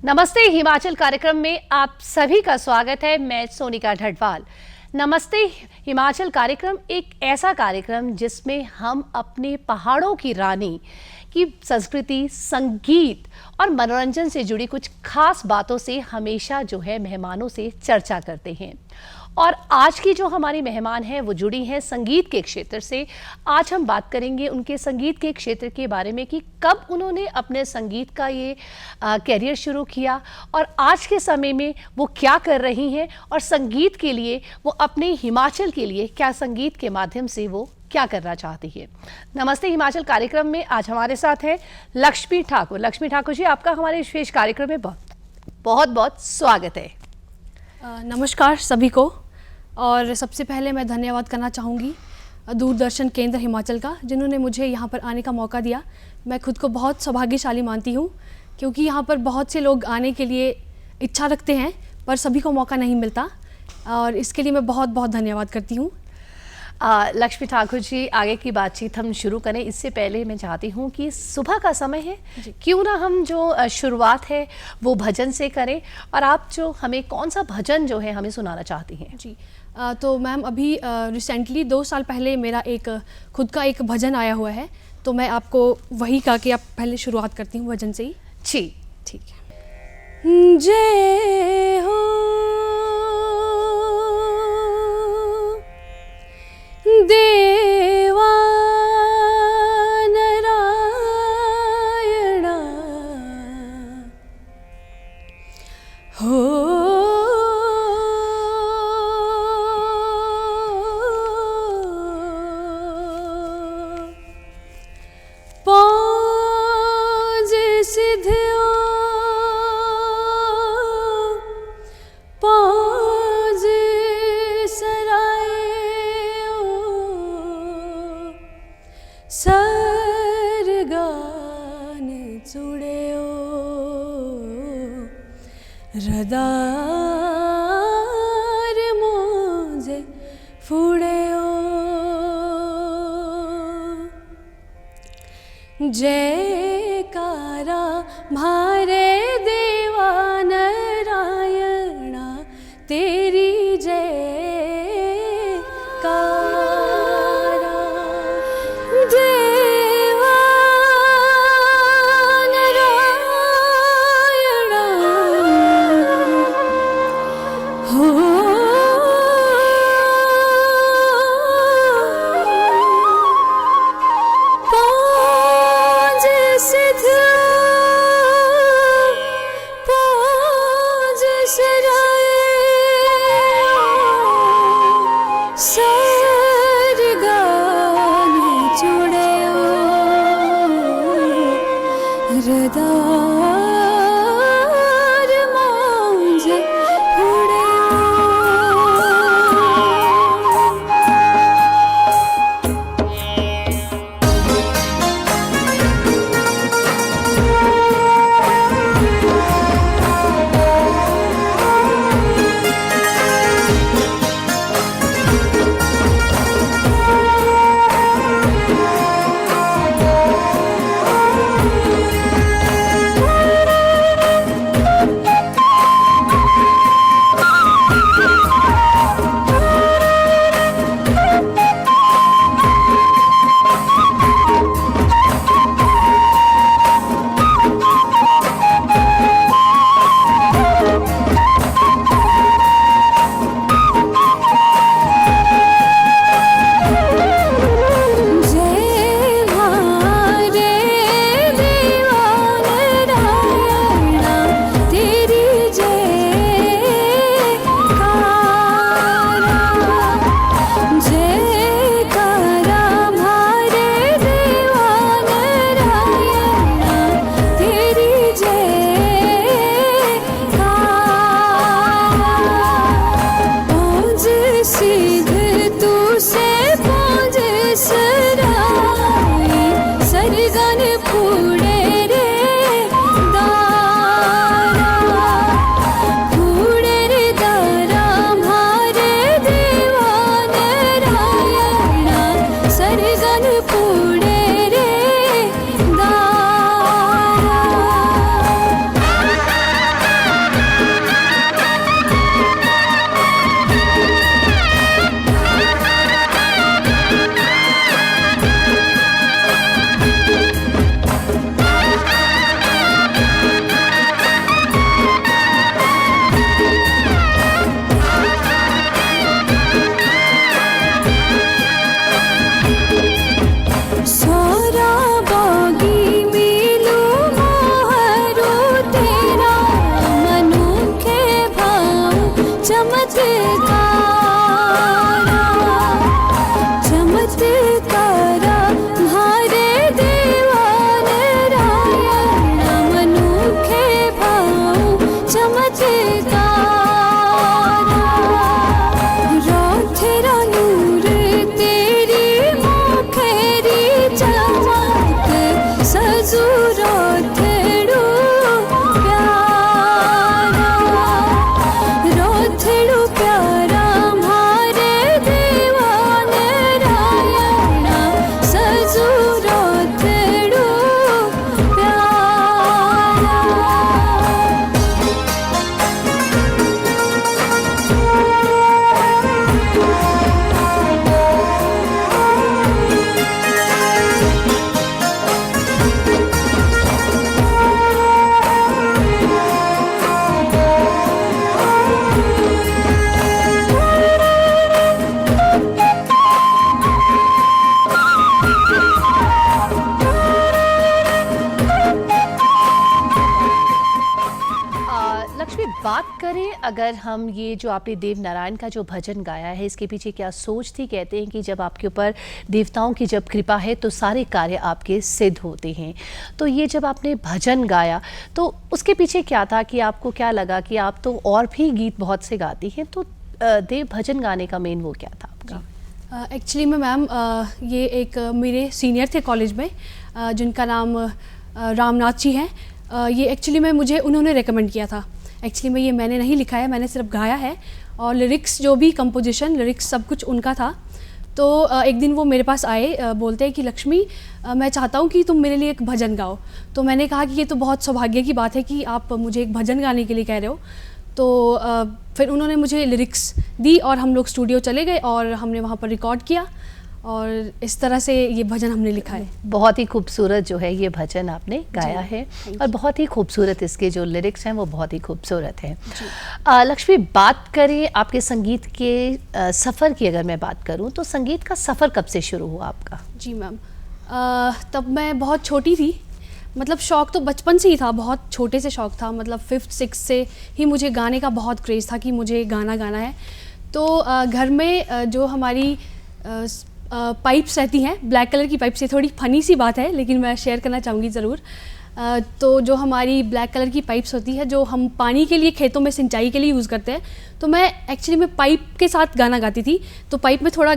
नमस्ते हिमाचल कार्यक्रम में आप सभी का स्वागत है। मैं सोनिका ढडवाल। नमस्ते हिमाचल कार्यक्रम एक ऐसा कार्यक्रम जिसमें हम अपने पहाड़ों की रानी की संस्कृति, संगीत और मनोरंजन से जुड़ी कुछ खास बातों से हमेशा जो है मेहमानों से चर्चा करते हैं। और आज की जो हमारी मेहमान हैं वो जुड़ी हैं संगीत के क्षेत्र से। आज हम बात करेंगे उनके संगीत के क्षेत्र के बारे में कि कब उन्होंने अपने संगीत का ये करियर शुरू किया और आज के समय में वो क्या कर रही हैं और संगीत के लिए वो अपने हिमाचल के लिए क्या संगीत के माध्यम से वो क्या करना चाहती है। नमस्ते हिमाचल कार्यक्रम में आज हमारे साथ हैं लक्ष्मी ठाकुर। लक्ष्मी ठाकुर जी, आपका हमारे विशेष कार्यक्रम में बहुत बहुत स्वागत है। नमस्कार सभी को। और सबसे पहले मैं धन्यवाद करना चाहूँगी दूरदर्शन केंद्र हिमाचल का, जिन्होंने मुझे यहाँ पर आने का मौका दिया। मैं खुद को बहुत सौभाग्यशाली मानती हूँ क्योंकि यहाँ पर बहुत से लोग आने के लिए इच्छा रखते हैं पर सभी को मौका नहीं मिलता, और इसके लिए मैं बहुत बहुत धन्यवाद करती हूँ। लक्ष्मी ठाकुर जी, आगे की बातचीत हम शुरू करें इससे पहले मैं चाहती हूँ कि सुबह का समय है, क्यों ना हम जो शुरुआत है वो भजन से करें, और आप जो हमें कौन सा भजन जो है हमें सुनाना चाहती हैं? जी, तो मैम अभी रिसेंटली 2 साल पहले मेरा एक खुद का एक भजन आया हुआ है, तो मैं आपको वही कहा कि आप पहले शुरुआत करती हूँ भजन से ही। जी ठीक है। जय हो देवा नारायणा हो पाँच सिद्धियों पाँच सरायों सरगान चुड़ेओ रदार मोजे फुड़ेओ जयकारा मारे देवा नारायणा तेरी जयकारा। देवा नारायणा हो पाँच सिद्धियों पाँच सरायों सरगान चुड़ेओ रदार मोजे फुड़ेओ। बात करें अगर हम ये जो आपने देव नारायण का जो भजन गाया है, इसके पीछे क्या सोच थी? कहते हैं कि जब आपके ऊपर देवताओं की जब कृपा है तो सारे कार्य आपके सिद्ध होते हैं। तो ये जब आपने भजन गाया तो उसके पीछे क्या था कि आपको क्या लगा कि आप तो और भी गीत बहुत से गाती हैं, तो देव भजन गाने का मेन वो क्या था आपका? एक्चुअली में मैम ये एक मेरे सीनियर थे कॉलेज में, जिनका नाम रामनाथ जी हैं। ये एक्चुअली में मुझे उन्होंने रेकमेंड किया था। एक्चुअली में ये मैंने नहीं लिखा है, मैंने सिर्फ गाया है और लिरिक्स जो भी कंपोजिशन लिरिक्स सब कुछ उनका था। तो एक दिन वो मेरे पास आए, बोलते हैं कि लक्ष्मी मैं चाहता हूँ कि तुम मेरे लिए एक भजन गाओ। तो मैंने कहा कि ये तो बहुत सौभाग्य की बात है कि आप मुझे एक भजन गाने के लिए कह रहे हो। तो फिर उन्होंने मुझे लिरिक्स दी और हम लोग स्टूडियो चले गए और हमने वहाँ पर रिकॉर्ड किया और इस तरह से ये भजन हमने लिखा है। बहुत ही खूबसूरत जो है ये भजन आपने गाया है और बहुत ही खूबसूरत इसके जो लिरिक्स हैं वो बहुत ही खूबसूरत हैं। लक्ष्मी, बात करें आपके संगीत के सफ़र की, अगर मैं बात करूं तो संगीत का सफ़र कब से शुरू हुआ आपका? जी मैम, तब मैं बहुत छोटी थी। मतलब शौक़ तो बचपन से ही था, बहुत छोटे से शौक़ था। मतलब 5th 6th से ही मुझे गाने का बहुत क्रेज़ था कि मुझे गाना गाना है। तो घर में जो हमारी पाइप्स रहती हैं, ब्लैक कलर की पाइप से, थोड़ी फ़नी सी बात है लेकिन मैं शेयर करना चाहूँगी ज़रूर। तो जो हमारी ब्लैक कलर की पाइप्स होती है जो हम पानी के लिए खेतों में सिंचाई के लिए यूज़ करते हैं, तो मैं एक्चुअली में पाइप के साथ गाना गाती थी। तो पाइप में थोड़ा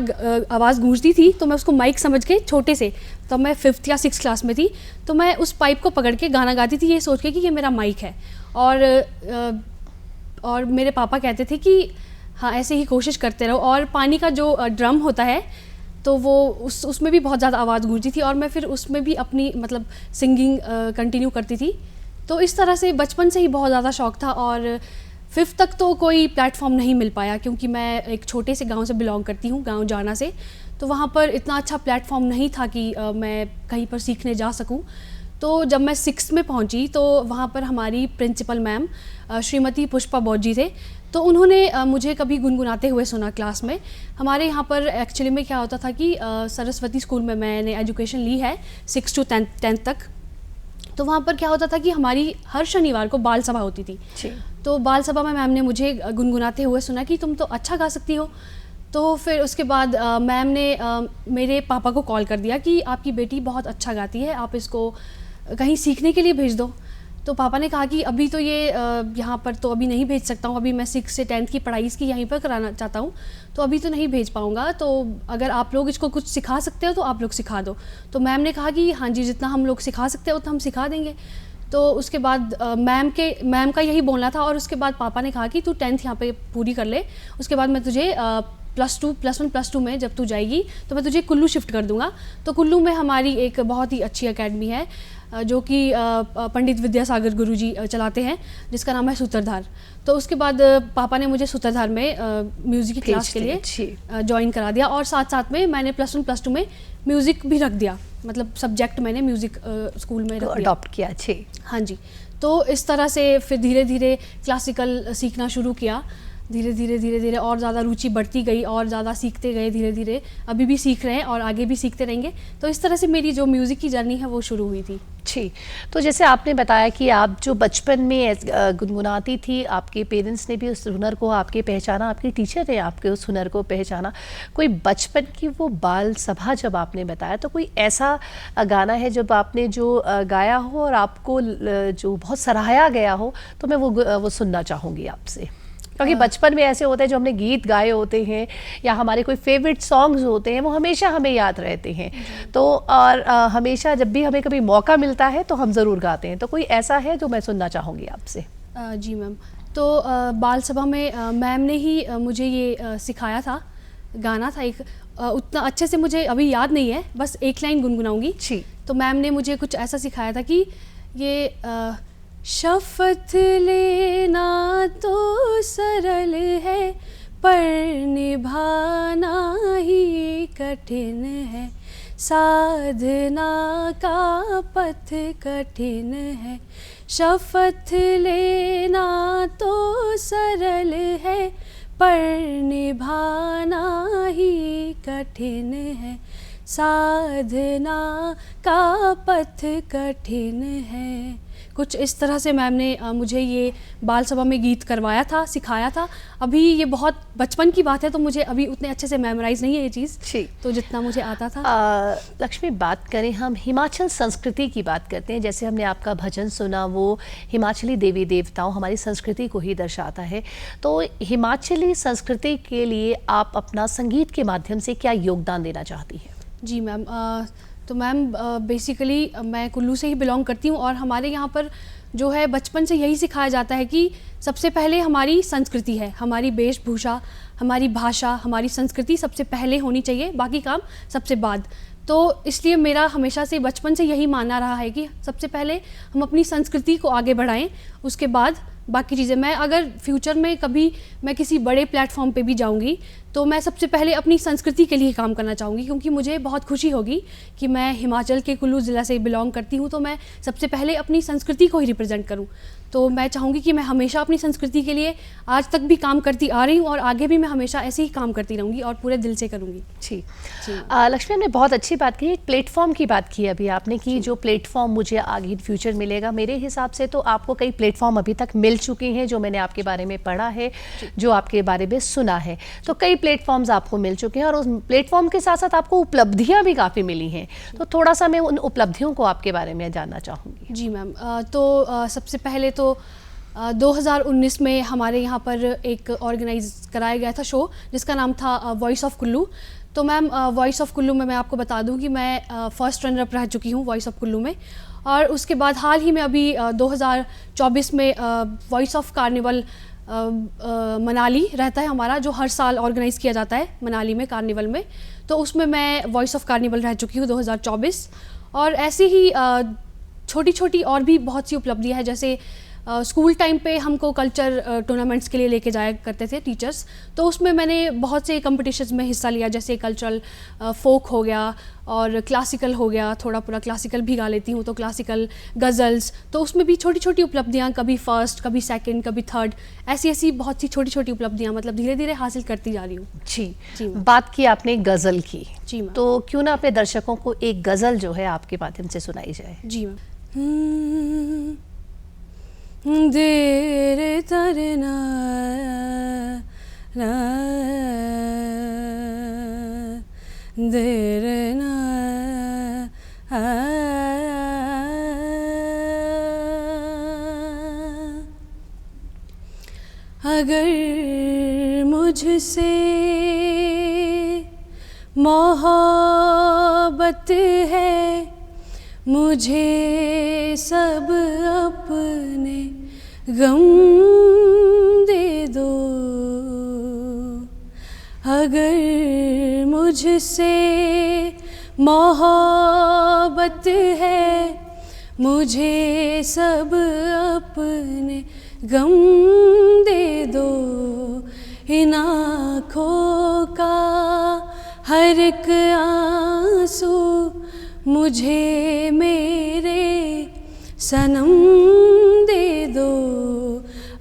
आवाज़ गूंजती थी तो मैं उसको माइक समझ के छोटे से, तब मैं 5th या 6th क्लास में थी, तो मैं उस पाइप को पकड़ के गाना गाती थी ये सोच के कि ये मेरा माइक है। और मेरे पापा कहते थे कि हाँ ऐसे ही कोशिश करते रहो। और पानी का जो ड्रम होता है तो वो उसमें भी बहुत ज़्यादा आवाज़ गूंजती थी और मैं फिर उसमें भी अपनी मतलब सिंगिंग कंटिन्यू करती थी। तो इस तरह से बचपन से ही बहुत ज़्यादा शौक़ था। और 5th तक तो कोई प्लेटफॉर्म नहीं मिल पाया क्योंकि मैं एक छोटे से गांव से बिलोंग करती हूँ, गांव जाना से। तो वहाँ पर इतना अच्छा प्लेटफॉर्म नहीं था कि मैं कहीं पर सीखने जा सकूँ। तो जब मैं 6th में पहुँची तो वहाँ पर हमारी प्रिंसिपल मैम श्रीमती पुष्पा बौद्ध जी थे। तो उन्होंने मुझे कभी गुनगुनाते हुए सुना क्लास में। हमारे यहाँ पर एक्चुअली में क्या होता था कि सरस्वती स्कूल में मैंने एजुकेशन ली है 6 to 10th तक। तो वहाँ पर क्या होता था कि हमारी हर शनिवार को बाल सभा होती थी। तो बाल सभा में मैम ने मुझे गुनगुनाते हुए सुना कि तुम तो अच्छा गा सकती हो। तो फिर उसके बाद मैम ने मेरे पापा को कॉल कर दिया कि आपकी बेटी बहुत अच्छा गाती है, आप इसको कहीं सीखने के लिए भेज दो। तो पापा ने कहा कि अभी तो ये यहाँ पर तो अभी नहीं भेज सकता हूँ, अभी मैं 6 से 10th की पढ़ाई इसकी यहीं पर कराना चाहता हूँ, तो अभी तो नहीं भेज पाऊँगा। तो अगर आप लोग इसको कुछ सिखा सकते हो तो आप लोग सिखा दो। तो मैम ने कहा कि हाँ जी, जितना हम लोग सिखा सकते हो उतना हम सिखा देंगे। तो उसके बाद मैम का यही बोलना था। और उसके बाद पापा ने कहा कि तू 10th यहाँ पे पूरी कर ले, उसके बाद मैं तुझे +2 +1 +2 में जब तू जाएगी तो मैं तुझे कुल्लू शिफ्ट कर दूंगा। तो कुल्लू में हमारी एक बहुत ही अच्छी एकेडमी है जो कि पंडित विद्यासागर गुरुजी चलाते हैं, जिसका नाम है सूत्रधार। तो उसके बाद पापा ने मुझे सूत्रधार में म्यूज़िक की क्लास के लिए ज्वाइन करा दिया और साथ साथ में मैंने +1 +2 में म्यूज़िक भी रख दिया। मतलब सब्जेक्ट मैंने म्यूज़िक स्कूल में रख दिया, अडॉप्ट किया। अच्छे। हाँ जी। तो इस तरह से फिर धीरे धीरे क्लासिकल सीखना शुरू किया। धीरे धीरे और ज़्यादा रुचि बढ़ती गई और ज़्यादा सीखते गए धीरे धीरे। अभी भी सीख रहे हैं और आगे भी सीखते रहेंगे। तो इस तरह से मेरी जो म्यूज़िक की जर्नी है वो शुरू हुई थी। जी, तो जैसे आपने बताया कि आप जो बचपन में गुनगुनाती थी, आपके पेरेंट्स ने भी उस हुनर को आपके पहचाना, आपके टीचर ने आपके उस हुनर को पहचाना। कोई बचपन की वो बाल सभा जब आपने बताया, तो कोई ऐसा गाना है जब आपने जो गाया हो और आपको जो बहुत सराहाया गया हो, तो मैं वो सुनना चाहूँगी आपसे। क्योंकि बचपन में ऐसे होते हैं जो हमने गीत गाए होते हैं या हमारे कोई फेवरेट सॉन्ग्स होते हैं, वो हमेशा हमें याद रहते हैं। तो और हमेशा जब भी हमें कभी मौका मिलता है तो हम ज़रूर गाते हैं। तो कोई ऐसा है जो मैं सुनना चाहूँगी आपसे? जी मैम, तो बाल सभा में मैम ने ही मुझे ये सिखाया था, गाना था एक। उतना अच्छे से मुझे अभी याद नहीं है, बस एक लाइन गुनगुनाऊंगी। जी। तो मैम ने मुझे कुछ ऐसा सिखाया था कि ये शपथ लेना तो सरल है पर निभाना ही कठिन है, साधना का पथ कठिन है। शपथ लेना तो सरल है पर निभाना ही कठिन है, साधना का पथ कठिन है। कुछ इस तरह से मैम ने मुझे ये बाल सभा में गीत करवाया था, सिखाया था। अभी ये बहुत बचपन की बात है, तो मुझे अभी उतने अच्छे से मेमोराइज़ नहीं है ये चीज़, तो जितना मुझे आता था। लक्ष्मी, बात करें हम हिमाचल संस्कृति की, बात करते हैं। जैसे हमने आपका भजन सुना, वो हिमाचली देवी देवताओं, हमारी संस्कृति को ही दर्शाता है। तो हिमाचली संस्कृति के लिए आप अपना संगीत के माध्यम से क्या योगदान देना चाहती हैं? जी मैम, तो मैम बेसिकली मैं कुल्लू से ही बिलोंग करती हूँ, और हमारे यहाँ पर जो है बचपन से यही सिखाया जाता है कि सबसे पहले हमारी संस्कृति है, हमारी वेशभूषा, हमारी भाषा, हमारी संस्कृति सबसे पहले होनी चाहिए, बाकी काम सबसे बाद। तो इसलिए मेरा हमेशा से बचपन से यही मानना रहा है कि सबसे पहले हम अपनी संस्कृति को आगे बढ़ाएं, उसके बाद बाकी चीज़ें। मैं अगर फ्यूचर में कभी मैं किसी बड़े प्लेटफॉर्म पे भी जाऊंगी, तो मैं सबसे पहले अपनी संस्कृति के लिए काम करना चाहूँगी, क्योंकि मुझे बहुत खुशी होगी कि मैं हिमाचल के कुल्लू ज़िला से बिलोंग करती हूँ, तो मैं सबसे पहले अपनी संस्कृति को ही रिप्रेजेंट करूँ। तो मैं चाहूँगी कि मैं हमेशा अपनी संस्कृति के लिए आज तक भी काम करती आ रही हूँ, और आगे भी मैं हमेशा ऐसे ही काम करती रहूँगी और पूरे दिल से करूँगी। जी, लक्ष्मी, ने बहुत अच्छी बात की, एक प्लेटफॉर्म की बात की अभी आपने, कि जो प्लेटफॉर्म मुझे आगे फ्यूचर मिलेगा। मेरे हिसाब से तो आपको कई प्लेटफॉर्म अभी तक मिल चुके हैं, जो मैंने आपके बारे में पढ़ा है, जो आपके बारे में सुना है। तो कई प्लेटफॉर्म्स आपको मिल चुके हैं, और उस प्लेटफॉर्म के साथ साथ आपको उपलब्धियाँ भी काफ़ी मिली हैं। तो थोड़ा सा मैं उन उपलब्धियों को आपके बारे में जानना चाहूँगी। जी मैम, तो सबसे पहले तो 2019 में हमारे यहाँ पर एक ऑर्गेनाइज कराया गया था शो, जिसका नाम था वॉइस ऑफ कुल्लू। तो मैम वॉइस ऑफ कुल्लू में मैं आपको बता दूं कि मैं फर्स्ट रनर अप रह चुकी हूँ वॉइस ऑफ कुल्लू में। और उसके बाद हाल ही में अभी 2024 में वॉइस ऑफ कार्निवल मनाली रहता है हमारा, जो हर साल ऑर्गेनाइज़ किया जाता है मनाली में, कार्निवल में। तो उसमें मैं वॉइस ऑफ कार्निवल रह चुकी हूँ 2024। और ऐसी ही छोटी छोटी और भी बहुत सी उपलब्धियाँ हैं, जैसे स्कूल टाइम पे हमको कल्चर टूर्नामेंट्स के लिए लेके जाया करते थे टीचर्स, तो उसमें मैंने बहुत से कंपटीशंस में हिस्सा लिया, जैसे कल्चरल फोक हो गया और क्लासिकल हो गया, थोड़ा पूरा क्लासिकल भी गा लेती हूँ, तो क्लासिकल गज़ल्स। तो उसमें भी छोटी छोटी उपलब्धियाँ, कभी फर्स्ट, कभी सेकंड, कभी थर्ड, ऐसी ऐसी बहुत सी छोटी छोटी उपलब्धियाँ मतलब धीरे धीरे हासिल करती जा रही हूँ। जी, बात की आपने गज़ल की, जी मैम, तो क्यों ना अपने दर्शकों को एक गज़ल जो है आपके माध्यम से सुनाई जाए। जी मैम। देर तरना ना देर ना अगर मुझसे मोहब्बत है, मुझे सब अपने गम दे दो। अगर मुझसे मोहब्बत है, मुझे सब अपने गम दे दो। इन आँखों का हर एक आंसू मुझे मेरे सनम दे दो।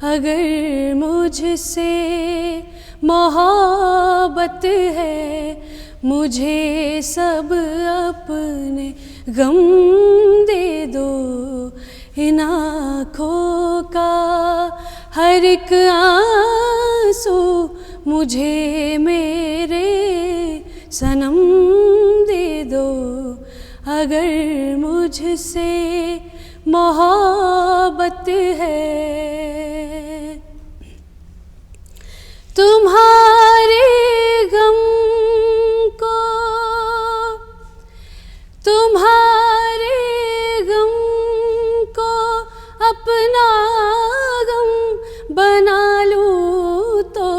अगर मुझसे मोहब्बत है, मुझे सब अपने गम दे दो। इन आँखों का हर एक आंसू मुझे मेरे सनम दे दो। अगर मुझसे मोहब्बत है, तुम्हारे गम को, तुम्हारे गम को अपना गम बना लूं तो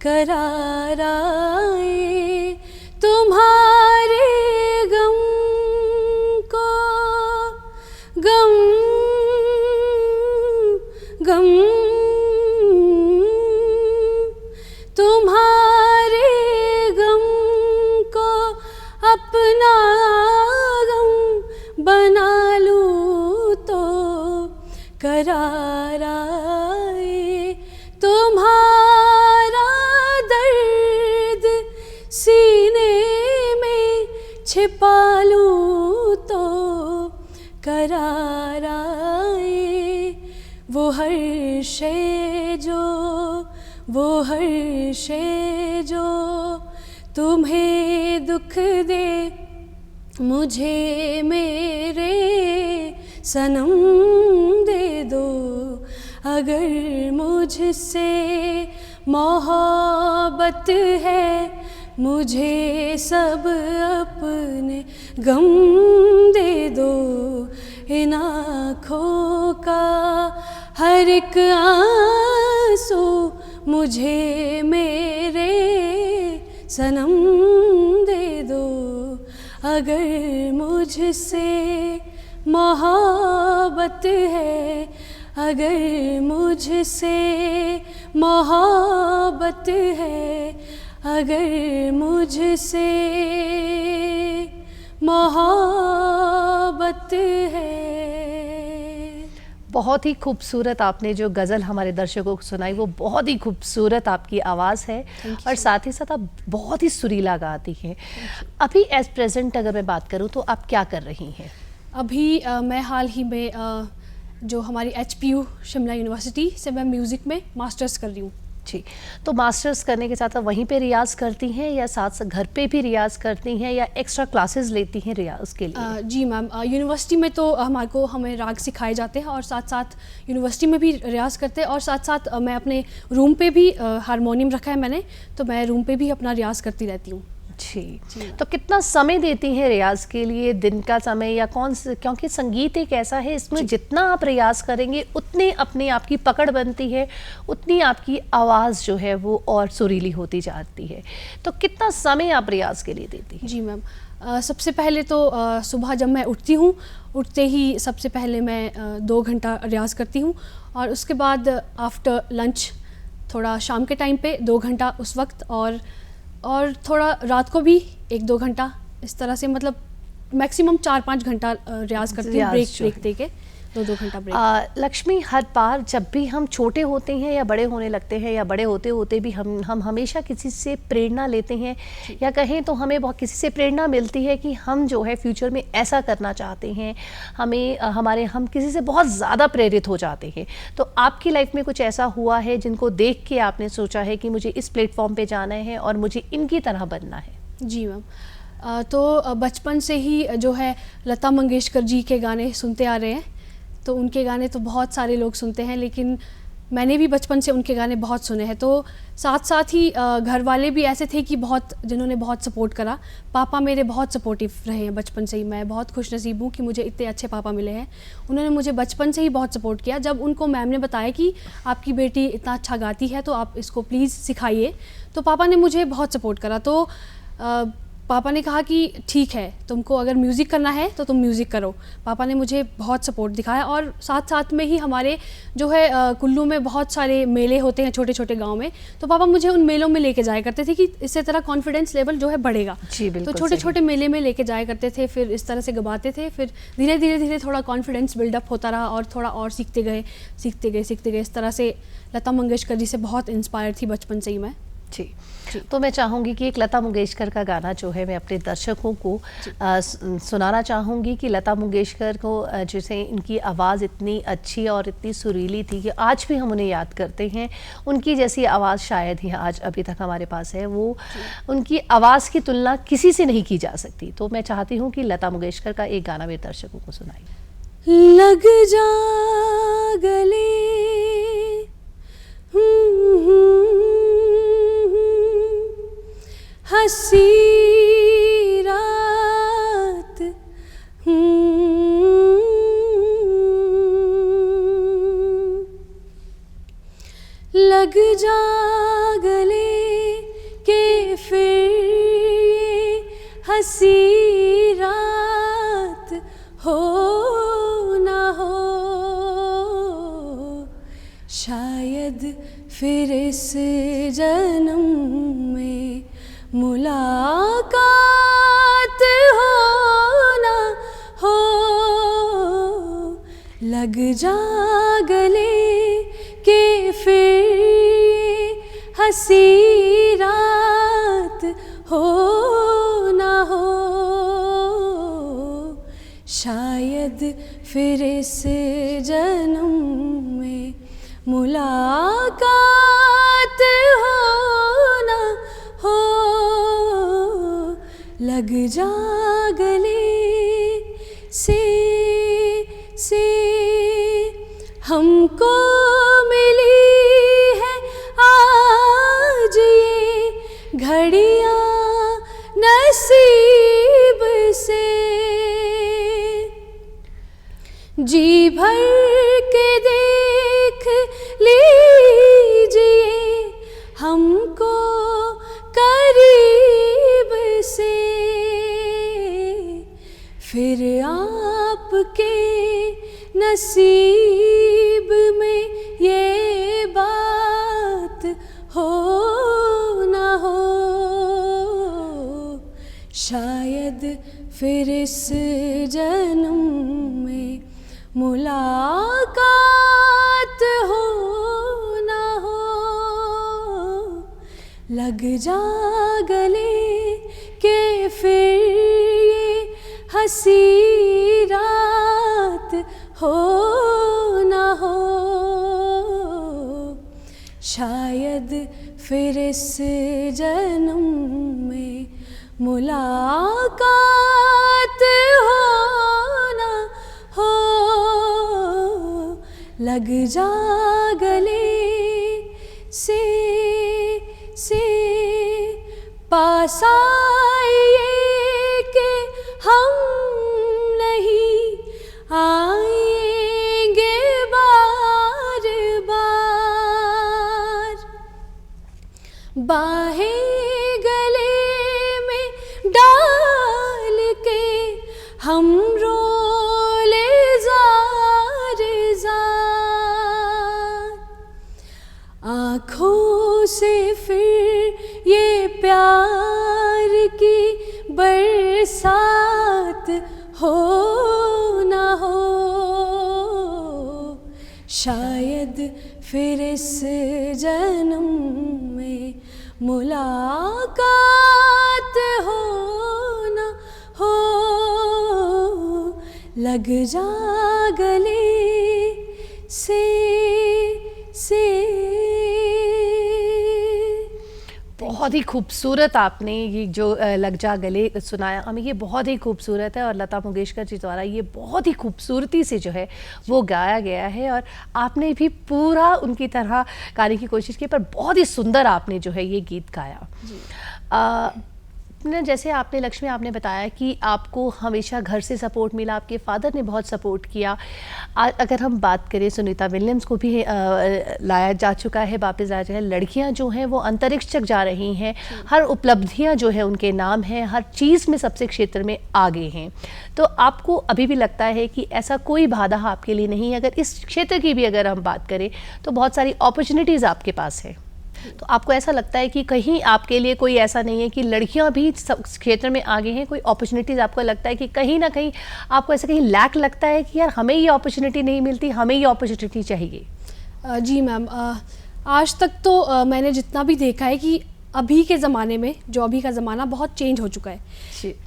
करार आए। तुम्हारे गम को गम गम तुम्हारे गम को अपना गम बना लूं तो करार आए। तुम्हारा दर्द सीने में लूँ तो करार आए, वो हर शे जो तुम्हें दुख दे, मुझे मेरे सनम दे दो। अगर मुझसे मोहब्बत है, मुझे सब अपने गम दे दो। इन आँखों का हर एक आंसू मुझे मेरे सनम दे दो। अगर मुझसे मोहब्बत है, अगर मुझसे मोहब्बत है, अगर मुझसे मोहब्बत है। बहुत ही खूबसूरत आपने जो गज़ल हमारे दर्शकों को सुनाई, वो बहुत ही खूबसूरत आपकी आवाज़ है और साथ ही साथ आप बहुत ही सुरीला गाती हैं। अभी एज प्रेजेंट अगर मैं बात करूं तो आप क्या कर रही हैं? अभी मैं हाल ही में जो हमारी HPU शिमला यूनिवर्सिटी से मैं म्यूज़िक में मास्टर्स कर रही हूँ। जी, तो मास्टर्स करने के साथ आप वहीं पे रियाज़ करती हैं या साथ साथ घर पे भी रियाज़ करती हैं या एक्स्ट्रा क्लासेस लेती हैं रियाज़ के लिए? जी मैम, यूनिवर्सिटी में तो हमें राग सिखाए जाते हैं और साथ साथ यूनिवर्सिटी में भी रियाज़ करते हैं और साथ साथ मैं अपने रूम पे भी हारमोनियम रखा है मैंने, तो मैं रूम पे भी अपना रियाज़ करती रहती हूँ। जी, तो कितना समय देती हैं रियाज के लिए, दिन का समय या कौन से? क्योंकि संगीत एक ऐसा है, इसमें जितना आप रियाज करेंगे उतने अपने आप की पकड़ बनती है, उतनी आपकी आवाज़ जो है वो और सुरीली होती जाती है। तो कितना समय आप रियाज के लिए देती हैं? जी मैम, सबसे पहले तो सुबह जब मैं उठती हूँ, उठते ही सबसे पहले मैं 2 घंटा रियाज़ करती हूँ और उसके बाद आफ्टर लंच थोड़ा शाम के टाइम पे 2 घंटा उस वक्त और थोड़ा रात को भी 1-2 घंटा, इस तरह से मतलब मैक्सिमम 4-5 घंटा रियाज़ करती हूँ, ब्रेक दे के 2-2 घंटा ब्रेक। लक्ष्मी, हर बार जब भी हम छोटे होते हैं या बड़े होने लगते हैं या बड़े होते होते भी हम हमेशा किसी से प्रेरणा लेते हैं या कहें तो हमें बहुत किसी से प्रेरणा मिलती है कि हम जो है फ्यूचर में ऐसा करना चाहते हैं, हम किसी से बहुत ज़्यादा प्रेरित हो जाते हैं। तो आपकी लाइफ में कुछ ऐसा हुआ है जिनको देख के आपने सोचा है कि मुझे इस प्लेटफॉर्म पे जाना है और मुझे इनकी तरह बनना है? जी मैम, तो बचपन से ही जो है लता मंगेशकर जी के गाने सुनते आ रहे हैं, तो उनके गाने तो बहुत सारे लोग सुनते हैं, लेकिन मैंने भी बचपन से उनके गाने बहुत सुने हैं। तो साथ साथ ही घर वाले भी ऐसे थे कि जिन्होंने बहुत सपोर्ट करा। पापा मेरे बहुत सपोर्टिव रहे हैं बचपन से ही, मैं बहुत खुशनसीब हूँ कि मुझे इतने अच्छे पापा मिले हैं। उन्होंने मुझे बचपन से ही बहुत सपोर्ट किया। जब उनको मैम ने बताया कि आपकी बेटी इतना अच्छा गाती है तो आप इसको प्लीज़ सिखाइए, तो पापा ने मुझे बहुत सपोर्ट करा। तो पापा ने कहा कि ठीक है, तुमको अगर म्यूज़िक करना है तो तुम म्यूज़िक करो। पापा ने मुझे बहुत सपोर्ट दिखाया और साथ साथ में ही हमारे जो है कुल्लू में बहुत सारे मेले होते हैं छोटे छोटे गांव में, तो पापा मुझे उन मेलों में लेके जाया करते थे कि इससे तेरा कॉन्फिडेंस लेवल जो है बढ़ेगा। जी, बिल्कुल। तो छोटे छोटे मेले में लेके जाया करते थे, फिर इस तरह से गवाते थे, फिर धीरे धीरे थोड़ा कॉन्फिडेंस बिल्डअप होता रहा और थोड़ा और सीखते गए। इस तरह से लता मंगेशकर जी से बहुत इंस्पायर थी बचपन से ही मैं। जी, तो मैं चाहूँगी कि एक लता मंगेशकर का गाना जो है मैं अपने दर्शकों को सुनाना चाहूँगी कि लता मंगेशकर को जैसे इनकी आवाज़ इतनी अच्छी और इतनी सुरीली थी कि आज भी हम उन्हें याद करते हैं। उनकी जैसी आवाज़ शायद ही आज अभी तक हमारे पास है, वो उनकी आवाज़ की तुलना किसी से नहीं की जा सकती। तो मैं चाहती हूँ कि लता मंगेशकर का एक गाना मेरे दर्शकों को सुनाइए। लग जा गले हंसी रात, लग जा गले के फिर ये हंसी रात हो ना हो, शायद फिर इस जन्म में मुलाकात हो ना हो। लग जा गले के फिर ये हंसी रात हो ना हो, शायद फिर इस जन्म में मुलाकात हो ना हो, लग जा गले से हमको मिली है आज ये घड़ियाँ नसीब से। जी भर के देख लीजिए हमको करीब से, फिर आपके नसीब में ये बात हो ना हो, शायद फिर इस जन्म में मुलाकात हो ना हो, लग जा गले के फिर ये हंसी रात हो ना हो, शायद फिर इस जन्म में मुलाकात हो ना हो, लग जा गले से पास आइए कि हम नहीं आएंगे बार बार, बाहें गले में डाल के हम रोले जार जार, आँखों से फिर ये प्यार की बरसात हो ना हो, शायद फिर इस जन्म में मुलाकात हो ना हो, लग जा गले से बहुत ही खूबसूरत आपने ये जो लग जा गले सुनाया हमें, ये बहुत ही खूबसूरत है और लता मंगेशकर जी द्वारा ये बहुत ही खूबसूरती से जो है वो गाया गया है और आपने भी पूरा उनकी तरह गाने की कोशिश की, पर बहुत ही सुंदर आपने जो है ये गीत गाया। जैसे आपने लक्ष्मी आपने बताया कि आपको हमेशा घर से सपोर्ट मिला, आपके फादर ने बहुत सपोर्ट किया। अगर हम बात करें सुनीता विलियम्स को भी लाया जा चुका है, वापस लाया जाए, लड़कियां जो हैं वो अंतरिक्ष तक जा रही हैं, हर उपलब्धियां जो है उनके नाम हैं, हर चीज़ में सबसे क्षेत्र में आगे हैं। तो आपको अभी भी लगता है कि ऐसा कोई बाधा आपके लिए नहीं है? अगर इस क्षेत्र की भी अगर हम बात करें तो बहुत सारी अपॉर्चुनिटीज़ आपके पास है, तो आपको ऐसा लगता है कि कहीं आपके लिए कोई ऐसा नहीं है कि लड़कियां भी क्षेत्र में आगे हैं? कोई अपॉर्चुनिटीज़ आपको लगता है कि कहीं ना कहीं आपको ऐसा कहीं लैक लगता है कि यार हमें ये अपॉर्चुनिटी नहीं मिलती, हमें ये अपॉर्चुनिटी चाहिए? जी मैम, आज तक तो मैंने जितना भी देखा है कि अभी के ज़माने में जो अभी का ज़माना बहुत चेंज हो चुका है।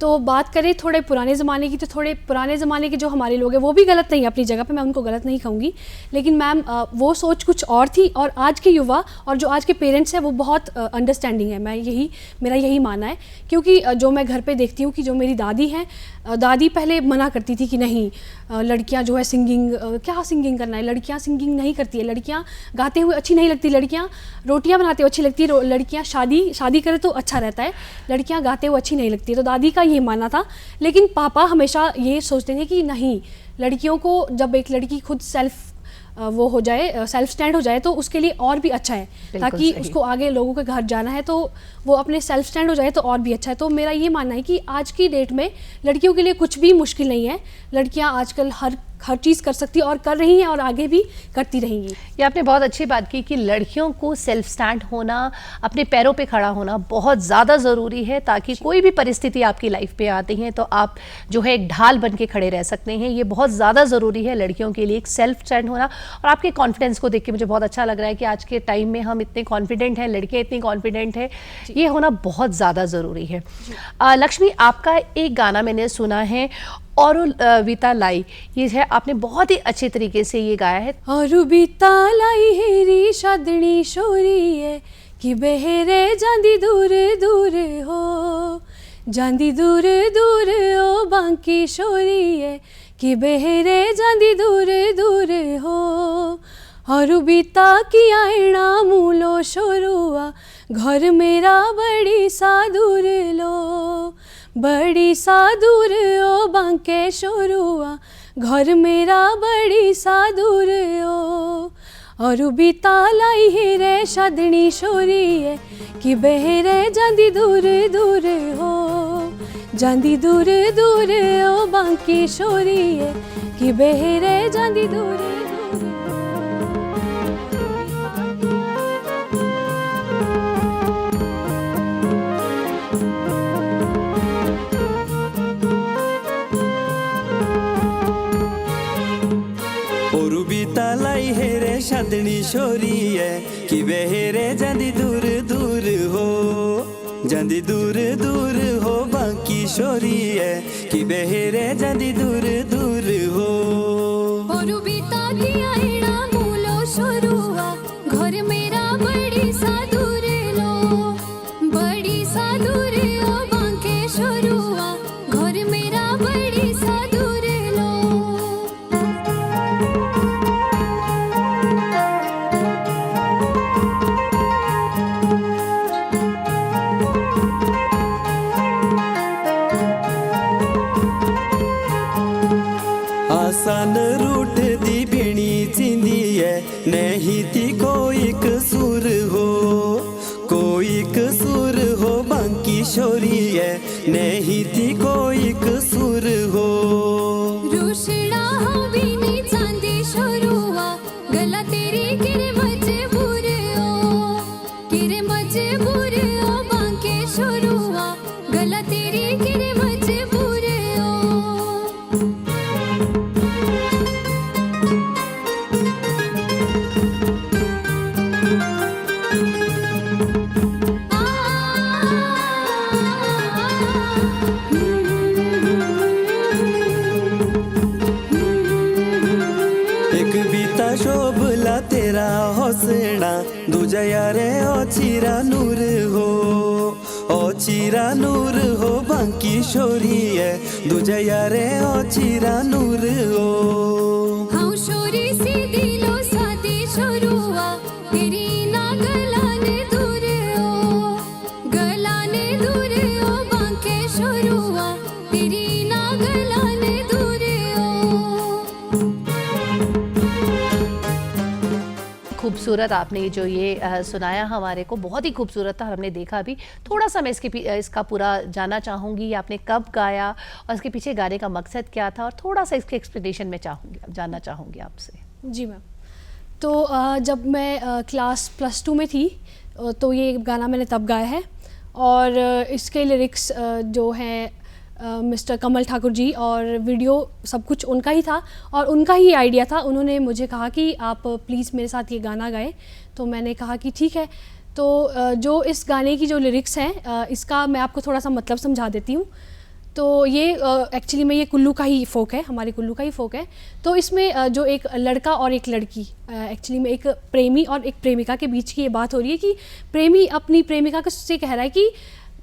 तो बात करें थोड़े पुराने ज़माने की, तो थोड़े पुराने ज़माने के जो हमारे लोग हैं वो भी गलत नहीं है अपनी जगह पे, मैं उनको गलत नहीं कहूँगी, लेकिन मैम वो सोच कुछ और थी और आज के युवा और जो आज के पेरेंट्स हैं वो बहुत अंडरस्टैंडिंग है। मेरा यही मानना है, क्योंकि जो मैं घर पे देखती हूँ कि जो मेरी दादी हैं, दादी पहले मना करती थी कि नहीं लड़कियां जो है क्या सिंगिंग करना है, लड़कियां सिंगिंग नहीं करती है, लड़कियां गाते हुए अच्छी नहीं लगती, लड़कियां रोटियां बनाते हुए अच्छी लगती है, लड़कियां शादी करे तो अच्छा रहता है, लड़कियां गाते हुए अच्छी नहीं लगती है। तो दादी का ये मानना था, लेकिन पापा हमेशा ये सोचते थे कि नहीं, लड़कियों को जब एक लड़की खुद वो हो जाए, सेल्फ स्टैंड हो जाए तो उसके लिए और भी अच्छा है, ताकि उसको आगे लोगों के घर जाना है तो वो अपने सेल्फ स्टैंड हो जाए तो और भी अच्छा है। तो मेरा ये मानना है कि आज की डेट में लड़कियों के लिए कुछ भी मुश्किल नहीं है, लड़कियां आजकल हर चीज़ कर सकती है और कर रही हैं और आगे भी करती रहेंगी। ये आपने बहुत अच्छी बात की कि लड़कियों को सेल्फ स्टैंड होना, अपने पैरों पे खड़ा होना बहुत ज़्यादा ज़रूरी है, ताकि कोई भी परिस्थिति आपकी लाइफ पे आती है तो आप जो है एक ढाल बन के खड़े रह सकते हैं। ये बहुत ज़्यादा ज़रूरी है लड़कियों के लिए एक सेल्फ स्टैंड होना। और आपके कॉन्फिडेंस को देख के मुझे बहुत अच्छा लग रहा है कि आज के टाइम में हम इतने कॉन्फिडेंट हैं, लड़कियाँ इतनी कॉन्फिडेंट है, ये होना बहुत ज़्यादा ज़रूरी है। लक्ष्मी, आपका एक गाना मैंने सुना है और बीता लाई, ये है आपने बहुत ही अच्छे तरीके से ये गाया है। और बीता लाई हेरी शादनी शोरी है कि बहरे जांदी दूर दूर हो, जांदी दूर दूर ओ बांकी शोरी है कि बहरे जांदी दूर दूर हो। और बीता की आईना मूलो शोरुआ घर मेरा बड़ी सा दूर लो, बड़ी सा दूर ओ बांके शोरुआ घर मेरा बड़ी सा दूर ओ। और बीता लाई है रे शादनी शोरी है कि बहरे जांदी दूर दूर हो, जांदी दूर दूर ओ बांकी शोरी है कि बहरे जांदी दूर दूर। और बीता लाई है रे शादनी शोरी है कि बहरे जांदी दूर दूर हो, जांदी दूर दूर हो बांकी शोरी है कि बहरे जांदी दूर दूर हो। और बीता की आईना मूलो शोरुआ घर मेरा बड़ी सा दूर लो, बड़ी सा दूर ओ बांके शोरुआ घर मेरा बड़ी सा दूर लो। आसान रूट दी बीणी चिंदी है नहीं थी कोई कसूर हो, कोई कसूर हो बांकी शोरी है नहीं थी कोई कसूर हो। रूशड़ा हो बीनी चांदी शोरुआ गला तेरी किरे मजबूर ओ, किरे मजबूर ओ बांके शोरुआ गला तेरी किरे मजबूर ओ। एक बीता शोभला तेरा हौसना दूजा यारे ओ चीरा नूर हो, ओ चीरा नूर हो बांकी शोरी है दूजा यारे ओ चीरा नूर हो। हाँ शोरी सी दिलो सादी शोरुआ तेरी ना गलाने दूर ओ, गलाने दूर ओ बांके शोरुआ तेरी ना गलाने दूर ओ। खूबसूरत आपने जो ये सुनाया हमारे को, बहुत ही खूबसूरत था, हमने देखा भी। थोड़ा सा मैं इसका पूरा जानना चाहूँगी, आपने कब गाया और इसके पीछे गाने का मकसद क्या था, और थोड़ा सा इसके एक्सप्लेनेशन में जानना चाहूँगी आपसे। जी मैम, तो जब मैं क्लास +2 में थी तो ये गाना मैंने तब गाया है। और इसके लिरिक्स जो हैं मिस्टर कमल ठाकुर जी, और वीडियो सब कुछ उनका ही था और उनका ही आइडिया था। उन्होंने मुझे कहा कि आप प्लीज़ मेरे साथ ये गाना गाएं, तो मैंने कहा कि ठीक है। तो जो इस गाने की जो लिरिक्स हैं इसका मैं आपको थोड़ा सा मतलब समझा देती हूँ। तो ये एक्चुअली में ये कुल्लू का ही फ़ोक है, हमारे कुल्लू का ही फ़ोक है। तो इसमें जो एक लड़का और एक लड़की, एक्चुअली में एक प्रेमी और एक प्रेमिका के बीच की ये बात हो रही है कि प्रेमी अपनी प्रेमिका से कह रहा है कि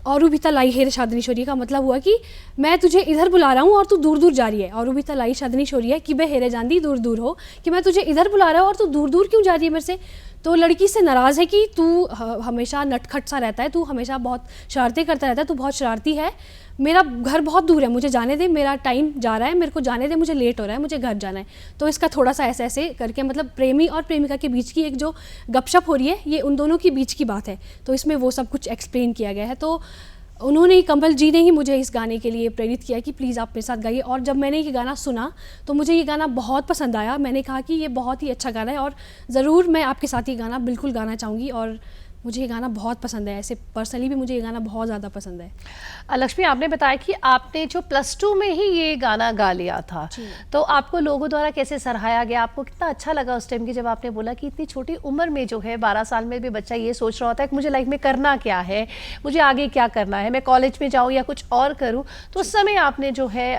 और बीता लाई है शादनी शोरी का मतलब हुआ कि मैं तुझे इधर बुला रहा हूँ और तू दूर दूर जा रही है। और बीता लाई शादनी शोरी है कि बे हेरे जांदी दूर दूर हो, कि मैं तुझे इधर बुला रहा हूँ और तू दूर दूर क्यों जा रही है मेरे से। तो लड़की से नाराज़ है कि तू हमेशा नटखट सा रहता है, तू हमेशा बहुत शरारतें करता रहता है, तू बहुत शरारती है, मेरा घर बहुत दूर है, मुझे जाने दे, मेरा टाइम जा रहा है, मेरे को जाने दे, मुझे लेट हो रहा है, मुझे घर जाना है। तो इसका थोड़ा सा ऐसे ऐसे करके मतलब प्रेमी और प्रेमिका के बीच की एक जो गपशप हो रही है ये उन दोनों के बीच की बात है। तो इसमें वो सब कुछ एक्सप्लेन किया गया है। तो उन्होंने, कमल जी ने ही मुझे इस गाने के लिए प्रेरित किया कि प्लीज़ आप मेरे साथ गाइए। और जब मैंने ये गाना सुना तो मुझे ये गाना बहुत पसंद आया। मैंने कहा कि ये बहुत ही अच्छा गाना है और ज़रूर मैं आपके साथ ये गाना बिल्कुल गाना चाहूँगी। और मुझे ये गाना बहुत पसंद है, ऐसे पर्सनली भी मुझे ये गाना बहुत ज़्यादा पसंद है। लक्ष्मी, आपने बताया कि आपने जो +2 में ही ये गाना गा लिया था, तो आपको लोगों द्वारा कैसे सराहाया गया? आपको कितना अच्छा लगा उस टाइम की जब आपने बोला कि इतनी छोटी उम्र में जो है 12 साल में भी बच्चा ये सोच रहा होता है कि मुझे लाइफ में करना क्या है, मुझे आगे क्या करना है, मैं कॉलेज में जाऊँ या कुछ और करूँ, तो उस समय आपने जो है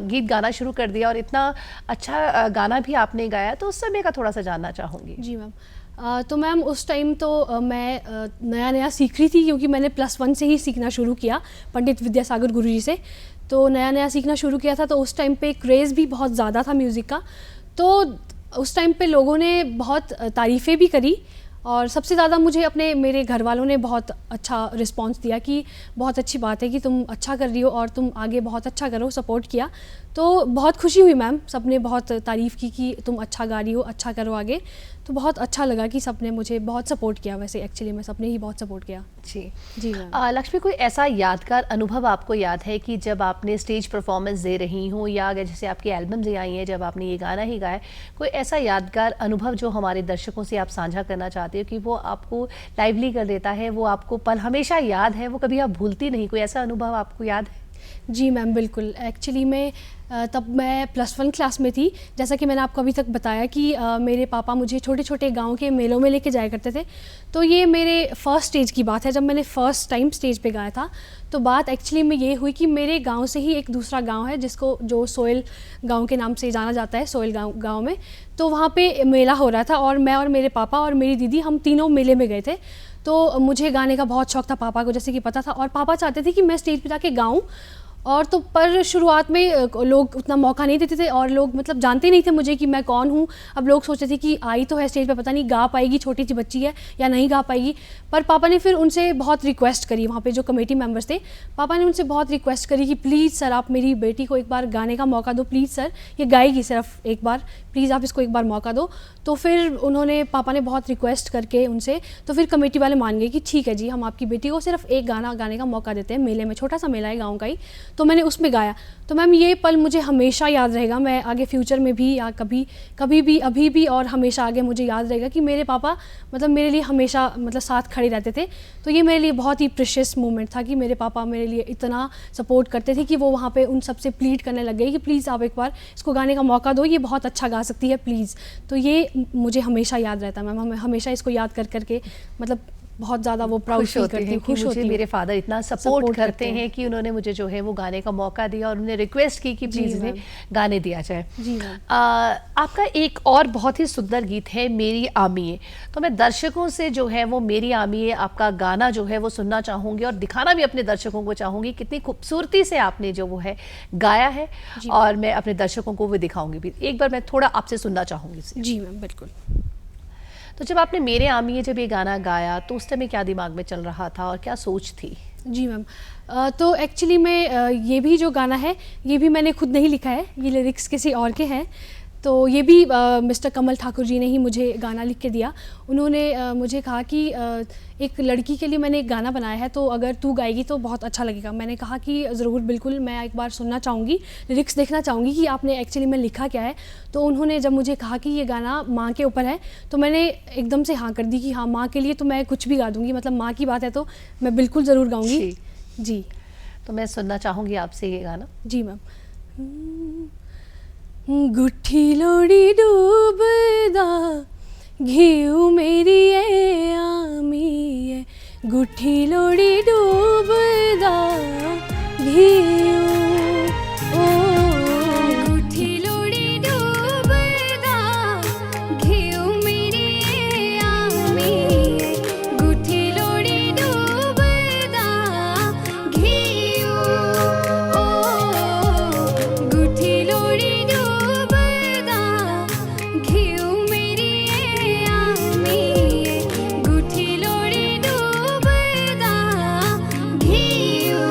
गीत गाना शुरू कर दिया और इतना अच्छा गाना भी आपने गाया, तो उस समय का थोड़ा सा जानना चाहूँगी। जी मैम। तो मैम उस टाइम तो मैं नया नया सीख रही थी, क्योंकि मैंने +1 से ही सीखना शुरू किया पंडित विद्यासागर गुरुजी से। तो नया नया सीखना शुरू किया था, तो उस टाइम पे क्रेज़ भी बहुत ज़्यादा था म्यूज़िक का। तो उस टाइम पे लोगों ने बहुत तारीफ़ें भी करी, और सबसे ज़्यादा मुझे मेरे घर वालों ने बहुत अच्छा रिस्पांस दिया कि बहुत अच्छी बात है कि तुम अच्छा कर रही हो और तुम आगे बहुत अच्छा करो, सपोर्ट किया। तो बहुत खुशी हुई मैम, सबने बहुत तारीफ़ की कि तुम अच्छा गा रही हो, अच्छा करो आगे। तो बहुत अच्छा लगा कि सबने मुझे बहुत सपोर्ट किया। वैसे एक्चुअली में सबने ही बहुत सपोर्ट किया। जी मैम। लक्ष्मी, कोई ऐसा यादगार अनुभव आपको याद है कि जब आपने स्टेज परफॉर्मेंस दे रही हूँ या अगर जैसे आपकी एल्बम्स आई हैं जब आपने ये गाना ही गाया, कोई ऐसा यादगार अनुभव जो हमारे दर्शकों से आप साझा करना चाहते हो कि वो आपको लाइवली कर देता है, वो आपको पल हमेशा याद है, वो कभी आप भूलती नहीं, कोई ऐसा अनुभव आपको याद है? जी मैम, बिल्कुल। एक्चुअली में तब मैं +1 क्लास में थी। जैसा कि मैंने आपको अभी तक बताया कि मेरे पापा मुझे छोटे छोटे गांव के मेलों में लेके जाया करते थे। तो ये मेरे फर्स्ट स्टेज की बात है, जब मैंने फ़र्स्ट टाइम स्टेज पे गाया था। तो बात एक्चुअली में ये हुई कि मेरे गांव से ही एक दूसरा गांव है जो सोयल गांव के नाम से जाना जाता है, सोयल गांव में। तो वहाँ पे मेला हो रहा था और मैं और मेरे पापा और मेरी दीदी, हम तीनों मेले में गए थे। तो मुझे गाने का बहुत शौक़ था, पापा को जैसे कि पता था, और पापा चाहते थे कि मैं स्टेज पे जाके गाऊं। और तो पर शुरुआत में लोग उतना मौका नहीं देते थे, और लोग मतलब जानते नहीं थे मुझे कि मैं कौन हूँ। अब लोग सोचते थे कि आई तो है स्टेज पे, पता नहीं गा पाएगी, छोटी सी बच्ची है या नहीं गा पाएगी। पर पापा ने फिर उनसे बहुत रिक्वेस्ट करी, वहाँ पे जो कमेटी मेंबर्स थे, पापा ने उनसे बहुत रिक्वेस्ट करी कि प्लीज़ सर, आप मेरी बेटी को एक बार गाने का मौका दो, प्लीज़ सर, ये गाएगी सिर्फ एक बार, प्लीज़ आप इसको एक बार मौका दो। तो फिर पापा ने बहुत रिक्वेस्ट करके उनसे, तो फिर कमेटी वाले मान गए कि ठीक है जी, हम आपकी बेटी को सिर्फ एक गाना गाने का मौका देते हैं मेले में, छोटा सा मेला है गाँव का ही। तो मैंने उसमें गाया। तो मैम ये पल मुझे हमेशा याद रहेगा। मैं आगे फ्यूचर में भी या कभी भी, अभी भी और हमेशा आगे मुझे याद रहेगा कि मेरे पापा मतलब मेरे लिए हमेशा मतलब साथ खड़े रहते थे। तो ये मेरे लिए बहुत ही प्रेशियस मोमेंट था कि मेरे पापा मेरे लिए इतना सपोर्ट करते थे कि वो वहाँ पे उन सबसे प्लीड करने लग गए कि प्लीज़ आप एक बार इसको गाने का मौका दो, ये बहुत अच्छा गा सकती है, प्लीज़। तो ये मुझे हमेशा याद रहता है मैम, हम हमेशा इसको याद कर करके मतलब बहुत ज़्यादा वो प्राउड फील करती हूँ, खुश होती हूँ। मेरे फादर इतना सपोर्ट करते हैं कि उन्होंने मुझे जो है वो गाने का मौका दिया और उन्होंने रिक्वेस्ट की कि प्लीज़ इन्हें गाने दिया जाए। जी आपका एक और बहुत ही सुंदर गीत है मेरी आमिये, तो मैं दर्शकों से जो है वो मेरी आमिये आपका गाना जो है वो सुनना चाहूँगी और दिखाना भी अपने दर्शकों को चाहूँगी कितनी खूबसूरती से आपने जो वो है गाया है, और मैं अपने दर्शकों को वो दिखाऊँगी भी। एक बार मैं थोड़ा आपसे सुनना चाहूँगी। जी मैम, बिल्कुल। तो जब आपने मेरे आमिये जब ये गाना गाया तो उस समय क्या दिमाग में चल रहा था और क्या सोच थी? जी मैम, तो एक्चुअली में ये भी जो गाना है ये भी मैंने खुद नहीं लिखा है, ये लिरिक्स किसी और के हैं। तो ये भी मिस्टर कमल ठाकुर जी ने ही मुझे गाना लिख के दिया। उन्होंने मुझे कहा कि एक लड़की के लिए मैंने एक गाना बनाया है, तो अगर तू गाएगी तो बहुत अच्छा लगेगा। मैंने कहा कि ज़रूर, बिल्कुल, मैं एक बार सुनना चाहूँगी, लिरिक्स देखना चाहूँगी कि आपने एक्चुअली में लिखा क्या है। तो उन्होंने जब मुझे कहा कि ये गाना माँ के ऊपर है, तो मैंने एकदम से हाँ कर दी कि हाँ, माँ के लिए तो मैं कुछ भी गा दूँगी, मतलब माँ की बात है तो मैं बिल्कुल ज़रूर गाऊँगी। जी, तो मैं सुनना चाहूँगी आपसे ये गाना। जी मैम। गुट्ठी लोड़ी डूबदा घिऊ मेरी ए आमिये, गुट्ठी लोड़ी डूबदा घिऊ, ओ गुट्ठी लोड़ी डूबदा घिऊ मेरी ए आमिये, गुट्ठी लोड़ी डूबदा घिऊ, ओ गुट्ठी लोड़ी डूबदा घिऊ मेरी ए आमिये, गुट्ठी लोड़ी डूबदा घिऊ।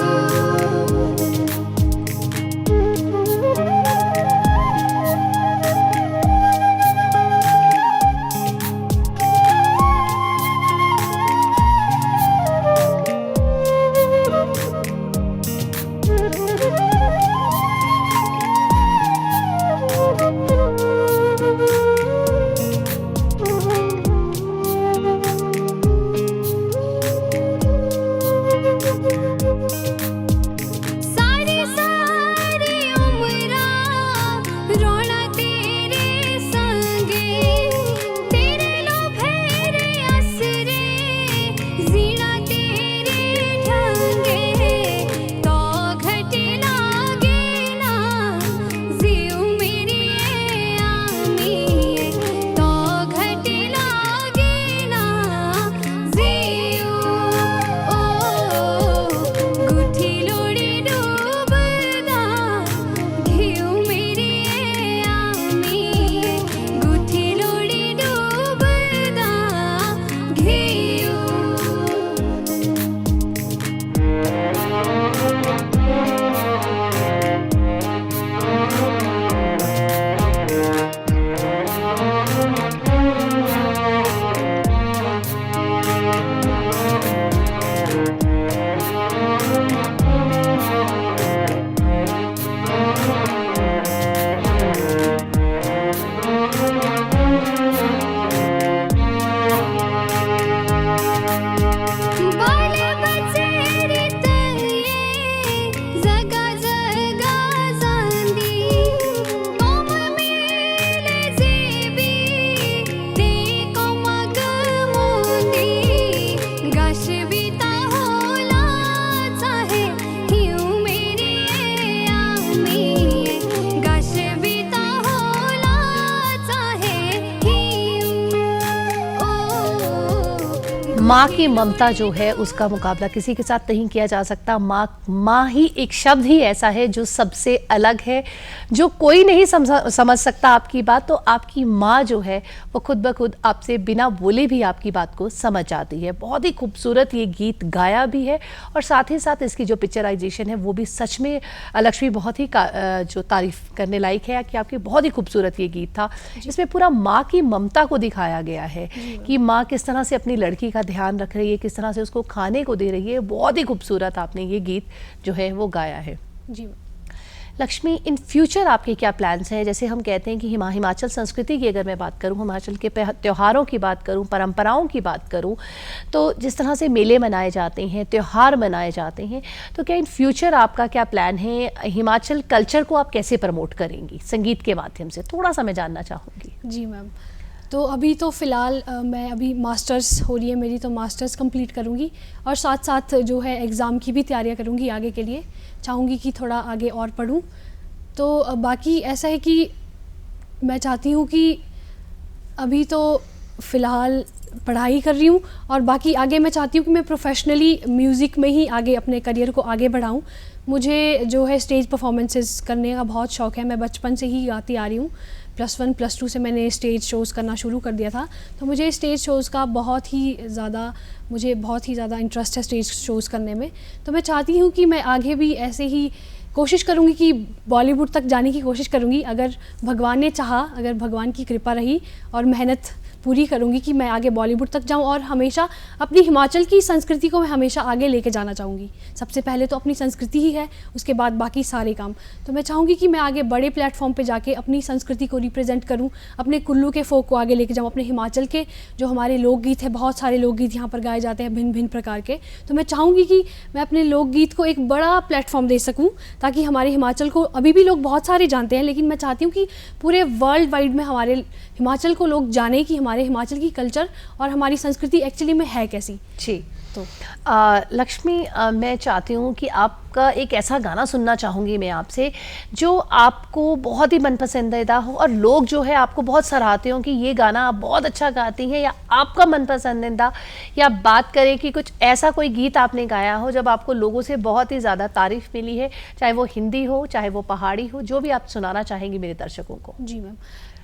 माँ की ममता जो है उसका मुकाबला किसी के साथ नहीं किया जा सकता। माँ ही एक शब्द ही ऐसा है जो सबसे अलग है, जो कोई नहीं समझ सकता आपकी बात, तो आपकी माँ जो है वो खुद ब खुद आपसे बिना बोले भी आपकी बात को समझ जाती है। बहुत ही खूबसूरत ये गीत गाया भी है और साथ ही साथ इसकी जो पिक्चराइजेशन है वो भी सच में लक्ष्मी बहुत ही जो तारीफ करने लायक है कि आपकी बहुत ही खूबसूरत ये गीत था, जिसमें पूरा माँ की ममता को दिखाया गया है कि माँ किस तरह से अपनी लड़की का ध्यान रख रही है, किस तरह से उसको खाने को दे रही है। बहुत ही खूबसूरत आपने ये गीत जो है वो गाया है। जी लक्ष्मी, इन फ्यूचर आपके क्या प्लान्स हैं? जैसे हम कहते हैं कि हिमाचल संस्कृति की अगर मैं बात करूं, हिमाचल के त्योहारों की बात करूं, परंपराओं की बात करूं, तो जिस तरह से मेले मनाए जाते हैं, त्योहार मनाए जाते हैं, तो क्या इन फ्यूचर आपका क्या प्लान है? हिमाचल कल्चर को आप कैसे प्रमोट करेंगी संगीत के माध्यम से? थोड़ा सा मैं जानना चाहूँगी। जी मैम, तो अभी तो फ़िलहाल मैं अभी मास्टर्स हो रही है मेरी, तो मास्टर्स कंप्लीट करूँगी और साथ साथ जो है एग्ज़ाम की भी तैयारियाँ करूँगी आगे के लिए। चाहूँगी कि थोड़ा आगे और पढूँ। तो बाकी ऐसा है कि मैं चाहती हूँ कि अभी तो फ़िलहाल पढ़ाई कर रही हूँ और बाकी आगे मैं चाहती हूँ कि मैं प्रोफेशनली म्यूज़िक में ही आगे अपने करियर को आगे बढ़ाऊँ। मुझे जो है स्टेज परफॉर्मेंसेस करने का बहुत शौक़ है। मैं बचपन से ही गाती आ रही हूँ। +1 +2 से मैंने स्टेज शोज़ करना शुरू कर दिया था, तो मुझे स्टेज शोज़ का बहुत ही ज़्यादा इंटरेस्ट है स्टेज शोज़ करने में। तो मैं चाहती हूँ कि मैं आगे भी ऐसे ही कोशिश करूँगी कि बॉलीवुड तक जाने की कोशिश करूँगी। अगर भगवान ने चाहा, अगर भगवान की कृपा रही और मेहनत पूरी करूँगी कि मैं आगे बॉलीवुड तक जाऊँ और हमेशा अपनी हिमाचल की संस्कृति को मैं हमेशा आगे लेके जाना चाहूँगी। सबसे पहले तो अपनी संस्कृति ही है, उसके बाद बाकी सारे काम। तो मैं चाहूँगी कि मैं आगे बड़े प्लेटफॉर्म पे जाके अपनी संस्कृति को रिप्रेजेंट करूँ, अपने कुल्लू के फोक को आगे लेके जाऊँ, अपने हिमाचल के जो हमारे लोकगीत है, बहुत सारे लोकगीत यहाँ पर गाए जाते हैं भिन्न भिन्न प्रकार के। तो मैं चाहूँगी कि मैं अपने लोकगीत को एक बड़ा प्लेटफॉर्म दे सकूँ, ताकि हमारे हिमाचल को अभी भी लोग बहुत सारे जानते हैं, लेकिन मैं चाहती हूँ कि पूरे वर्ल्ड वाइड में हमारे हिमाचल को लोग जाने कि हमारे हिमाचल की कल्चर और हमारी संस्कृति एक्चुअली में है कैसी। जी, तो लक्ष्मी, मैं चाहती हूँ कि आपका एक ऐसा गाना सुनना चाहूँगी मैं आपसे जो आपको बहुत ही मनपसंदीदा हो और लोग जो है आपको बहुत सराहते हो कि ये गाना आप बहुत अच्छा गाती हैं, या आपका मनपसंदीदा, या बात करें कि कुछ ऐसा कोई गीत आपने गाया हो जब आपको लोगों से बहुत ही ज़्यादा तारीफ़ मिली है, चाहे वो हिंदी हो, चाहे वो पहाड़ी हो, जो भी आप सुनाना चाहेंगी मेरे दर्शकों को। जी मैम,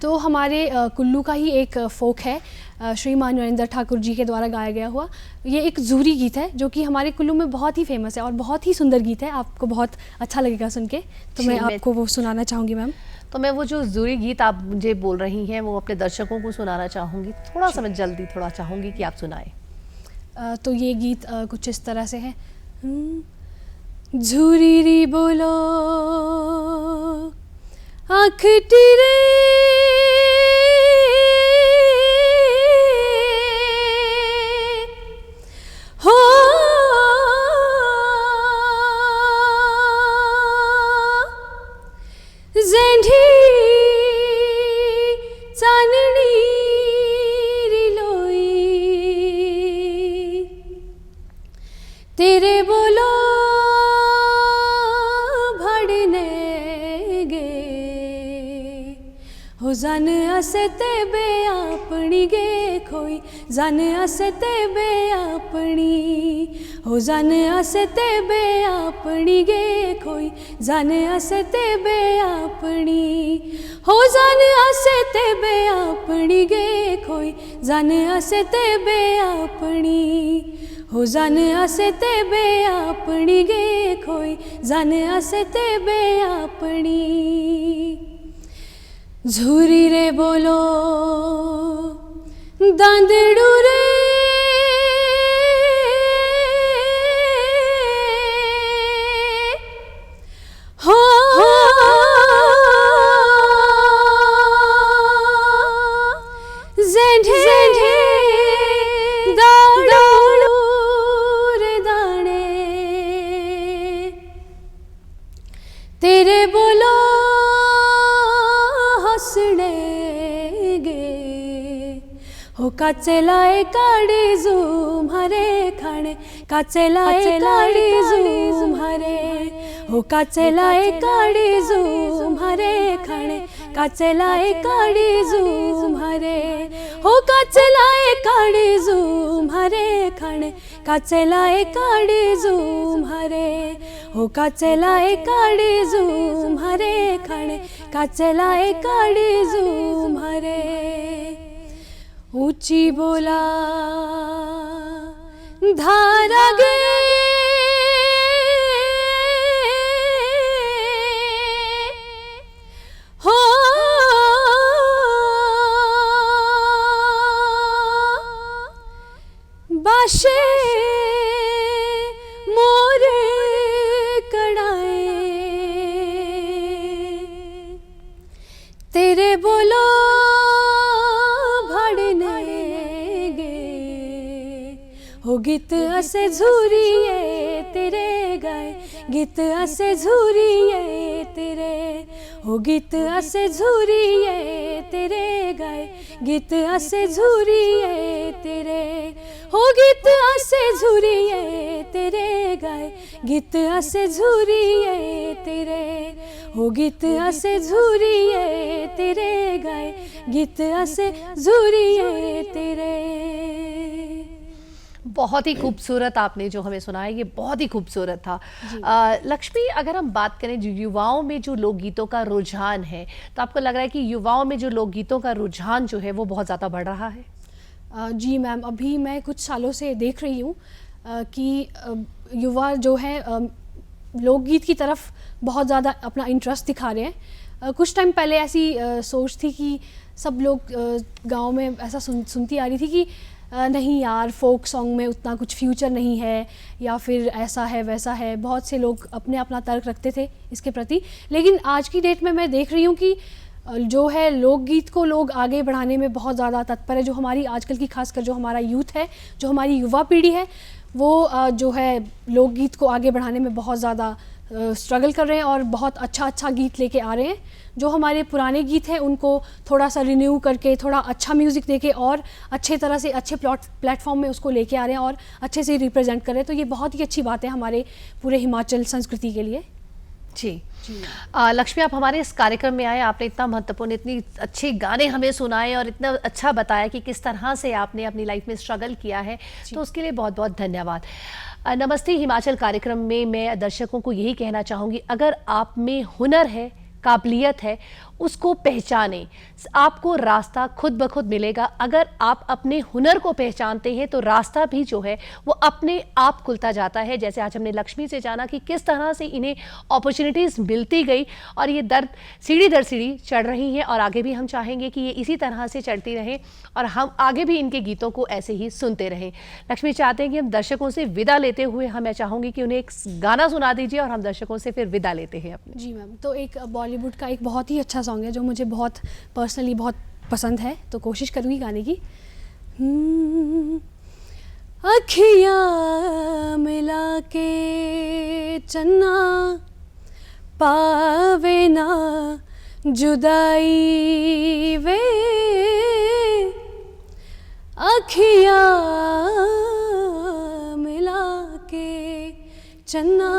तो हमारे कुल्लू का ही एक फ़ोक है, श्रीमान नरेंद्र ठाकुर जी के द्वारा गाया गया हुआ। ये एक जूरी गीत है जो कि हमारे कुल्लू में बहुत ही फेमस है और बहुत ही सुंदर गीत है। आपको बहुत अच्छा लगेगा सुन के, तो मैं आपको वो सुनाना चाहूँगी मैम। तो मैं वो जो जूरी गीत आप मुझे बोल रही हैं वो अपने दर्शकों को सुनाना चाहूँगी। थोड़ा सा मैं जल्दी थोड़ा चाहूँगी कि आप सुनाएं। तो ये गीत कुछ इस तरह से है। झूरी री बोलो आँख टिरे हो, ज़ेंढी चाननी रिलोई तेरे बोलो हो, जन असते बे अपनी गे खोई, जन असते बे अपनी, हो जन असते बे अपनी गे खोई, जन असते बे अपनी, हो जन असते बे अपनी गे खोई, जन असते बे अपनी, हो जन असते बे अपनी गे खोई, जन असते बे अपनी। झूरी रे बोलो दांदड़ू रे हो, ज़ेंढे दाड़ू रे दाने तेरे बोलो हो, काचे लाए काड़ी जूम हरे खाने, काचे लाए काड़ी जूम हरे, हो काचे लाए काड़ी जूम हरे खाने, काचेलाए काळी झूम हरे हो काचेलाए काळी झूम हरे खाणे काचेलाए काळी झूम हरे हो काचेलाए काळी झूम हरे खाणे काचेलाए काळी झूम हरे ऊंची बोला धारा गे हो बाशे मोरे कड़ाए तेरे बोलो भाड़ने गे हो गीत असे झुरिये तेरे गाय गीत असे झुरिये तेरे हो गीत असे झुरिये तेरे गाय गीत असे झुरिये तेरे हो गीत असे झुरिये तेरे गाय गीत असे झुरिये तेरे हो गीत असे झुरिये तेरे गाय गीत असे झुरिये तेरे। बहुत ही खूबसूरत आपने जो हमें सुनाया, ये बहुत ही खूबसूरत था। लक्ष्मी, अगर हम बात करें जो युवाओं में जो लोकगीतों का रुझान है, तो आपको लग रहा है कि युवाओं में जो लोकगीतों का रुझान जो है वो बहुत ज़्यादा बढ़ रहा है? जी मैम, अभी मैं कुछ सालों से देख रही हूँ कि युवा जो है लोकगीत की तरफ बहुत ज़्यादा अपना इंटरेस्ट दिखा रहे हैं। कुछ टाइम पहले ऐसी सोच थी कि सब लोग गांव में ऐसा सुनती आ रही थी कि नहीं यार, फोक सॉन्ग में उतना कुछ फ्यूचर नहीं है, या फिर ऐसा है वैसा है। बहुत से लोग अपने अपना तर्क रखते थे इसके प्रति, लेकिन आज की डेट में मैं देख रही हूँ कि जो है लोकगीत को लोग आगे बढ़ाने में बहुत ज़्यादा तत्पर है। जो हमारी आजकल की खासकर जो हमारा यूथ है, जो हमारी युवा पीढ़ी है, वो जो है लोकगीत को आगे बढ़ाने में बहुत ज़्यादा स्ट्रगल कर रहे हैं और बहुत अच्छा गीत लेके आ रहे हैं। जो हमारे पुराने गीत हैं उनको थोड़ा सा रिन्यू करके, थोड़ा अच्छा म्यूज़िक देके और अच्छे तरह से अच्छे प्लेटफॉर्म में उसको लेके आ रहे हैं और अच्छे से रिप्रेजेंट कर रहे हैं। तो ये बहुत ही अच्छी बात है हमारे पूरे हिमाचल संस्कृति के लिए। जी लक्ष्मी, आप हमारे इस कार्यक्रम में आए, आपने इतना महत्वपूर्ण, इतनी अच्छे गाने हमें सुनाए और इतना अच्छा बताया कि किस तरह से आपने अपनी लाइफ में स्ट्रगल किया है, तो उसके लिए बहुत बहुत धन्यवाद। नमस्ते हिमाचल कार्यक्रम में मैं दर्शकों को यही कहना चाहूँगी, अगर आप में हुनर है, काबिलियत है, उसको पहचानें, आपको रास्ता खुद ब खुद मिलेगा। अगर आप अपने हुनर को पहचानते हैं तो रास्ता भी जो है वो अपने आप खुलता जाता है। जैसे आज हमने लक्ष्मी से जाना कि किस तरह से इन्हें अपॉर्चुनिटीज़ मिलती गई और ये सीढ़ी दर सीढ़ी चढ़ रही हैं, और आगे भी हम चाहेंगे कि ये इसी तरह से चढ़ती रहें और हम आगे भी इनके गीतों को ऐसे ही सुनते रहें। लक्ष्मी चाहते हैं कि हम दर्शकों से विदा लेते हुए मैं चाहूँगी कि उन्हें एक गाना सुना दीजिए और हम दर्शकों से फिर विदा लेते हैं अपने। जी मैम, तो एक बॉलीवुड का एक बहुत ही अच्छा सॉन्ग है जो मुझे बहुत पर्सनली बहुत पसंद है, तो कोशिश करूँगी गाने की। अखियाँ मिला के चन्ना पावे ना जुदाई वे, अखियाँ मिला के चन्ना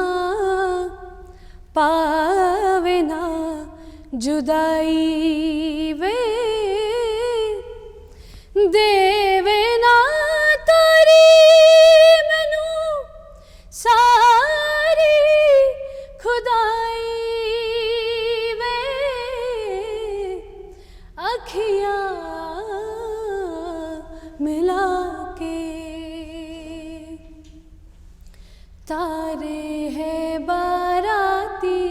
पावे ना जुदाई वे, देवे ना तारी मैनू सारी खुदाई वे, अखियाँ मिला के। तारे है बाराती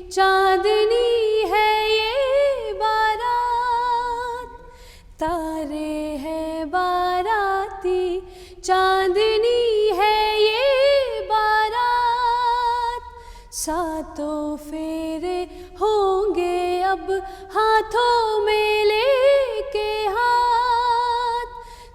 चांदनी है ये बारात, तारे है बाराती चांदनी है ये बारात, सातों फेरे होंगे अब हाथों में लेके हाथ,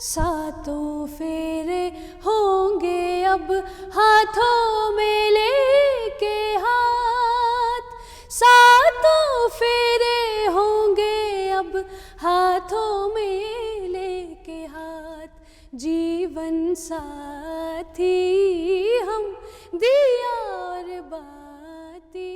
सातों फेरे होंगे अब हाथों में लेके हाथ, सातों फेरे होंगे अब हाथों में लेके हाथ, जीवन साथी हम दिया और बाती